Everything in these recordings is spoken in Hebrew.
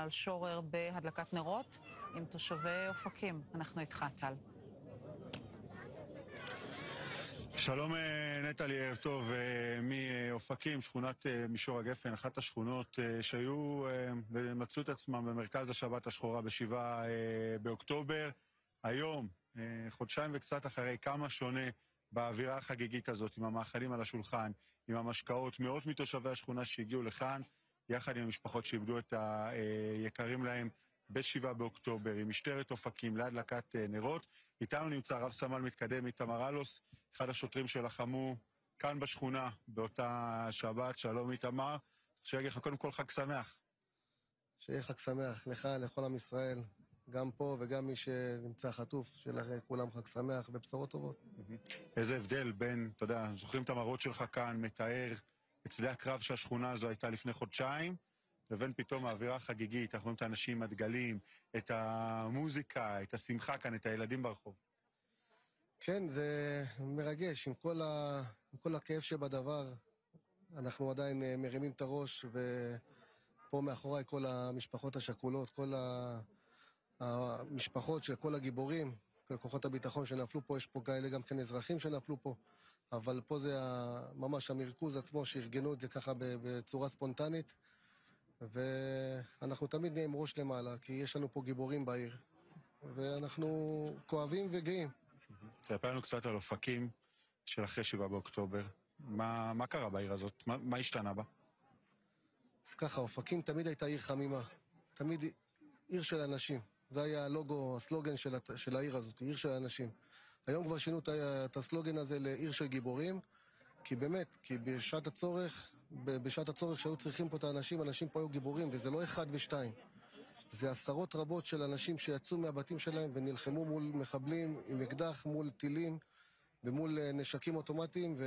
טל שורר בהדלקת נרות עם תושבי אופקים. אנחנו איתך, טל. שלום נטלי, ערב טוב מאופקים, שכונת מישור הגפן, אחת השכונות שהיו ומצאו את עצמם במרכז השבת השחורה ב7 באוקטובר. היום, חודשיים וקצת אחרי, כמה שונה באווירה החגיגית הזאת, עם המאכלים על השולחן, עם המשקאות, מאות מתושבי השכונה שהגיעו לכאן, יחד עם המשפחות שאיבדו את היקרים להם ב7 באוקטובר, עם משטרת אופקים להדלקת נרות. איתנו נמצא רב סמל מתקדם איתמר אלוס, אחד השוטרים שלחמו כאן בשכונה באותה שבת. שלום איתמר, שיהיה לך קודם כל חג שמח. שיהיה חג שמח לך, לכל עם ישראל, גם פה וגם מי שנמצא חטוף, שיהיה כולם חג שמח ובשורות טובות. איזה הבדל בין, אתה יודע, זוכרים את המראות שלך כאן, מתאר את שדה הקרב שהשכונה הזו הייתה לפני חודשיים, לבין פתאום האווירה החגיגית, אנחנו רואים את האנשים, הדגלים, את המוזיקה, את השמחה כאן, את הילדים ברחוב. כן, זה מרגש, עם כל הכאב שבדבר, אנחנו עדיין מרימים את הראש, ופה מאחוריי כל המשפחות השכולות, כל המשפחות של כל הגיבורים, כל כוחות הביטחון שנפלו פה, יש פה כאלה גם כן אזרחים שנפלו פה, אבל פה זה ממש המרכוז עצמו שארגנו את זה ככה בצורה ספונטנית, ואנחנו תמיד נהיה עם ראש למעלה, כי יש לנו פה גיבורים בעיר, ואנחנו כואבים וגאים. תספר לנו קצת על אופקים של אחרי 7 באוקטובר. מה קרה בעיר הזאת? מה השתנה בה? אז ככה, אופקים תמיד הייתה עיר חמימה. תמיד עיר של אנשים. זה היה הלוגו, הסלוגן של העיר הזאת, עיר של אנשים. היום כבר שינו את הסלוגן הזה לעיר של גיבורים, כי באמת, כי בשעת הצורך שהיו צריכים פה את האנשים, אנשים פה היו גיבורים, וזה לא אחד ושתיים. זה עשרות רבות של אנשים שיצאו מהבתים שלהם ונלחמו מול מחבלים עם אקדח, מול טילים ומול נשקים אוטומטיים,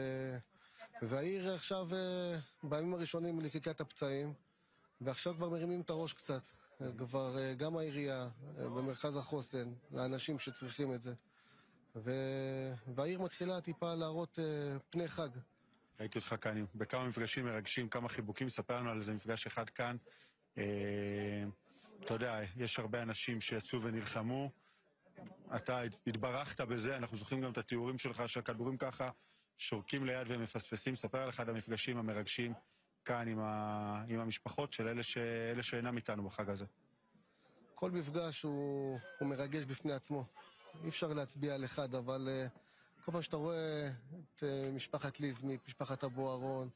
והעיר עכשיו בימים הראשונים לקיקה את הפצעים, ועכשיו כבר מרימים את הראש קצת. כבר גם העירייה במרכז החוסן לאנשים שצריכים את זה, והעיר מתחילה טיפה להראות פני חג. ראיתי אותך כאן בכמה מפגשים מרגשים, כמה חיבוקים. ספר לנו על איזה מפגש אחד כאן. אתה יודע, יש הרבה אנשים שיצאו ונלחמו, אתה התברכת בזה, אנחנו זוכרים גם את התיאורים שלך שהכדורים ככה שורקים ליד ומפספסים. ספר על אחד המפגשים המרגשים כאן עם המשפחות של אלה שאינם איתנו בחג הזה. כל מפגש הוא מרגש בפני עצמו, אי אפשר להצביע על אחד, אבל כל פעם שאתה רואה את משפחת ליזמית, משפחת אבו אהרון,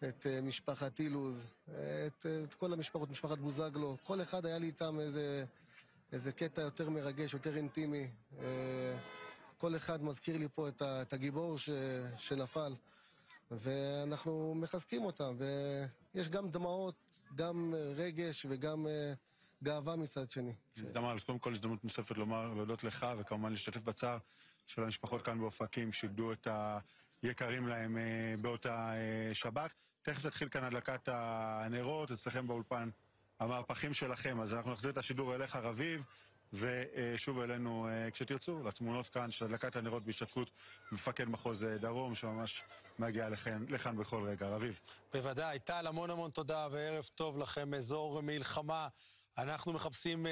את משפחת אילוז, את כל המשפחות, משפחת בוזגלו, כל אחד היה לי איתם איזה קטע יותר מרגש, יותר אינטימי. כל אחד מזכיר לי פה את הגיבור שנפל, ואנחנו מחזקים אותם, ויש גם דמעות, גם רגש וגם גאווה מצד שני. דמר, אז קודם כל הזדמנות נוספת להודות לך, וכמובן להשתתף בצער של המשפחות כאן באופקים, שאיבדו את היקרים להם באותה שבת. תכף תתחיל כאן הדלקת הנרות, אצלכם באולפן המהפכים שלכם, אז אנחנו נחזיר את השידור אליך רביב, ושוב אלינו כשתרצו, לתמונות כאן של הדלקת הנרות בהשתתפות מפקד מחוז דרום, שממש מגיע לכאן בכל רגע. רביב. בוודאי, טל, המון תודה וערב טוב לכם. אזור מלחמה, אנחנו מחפשים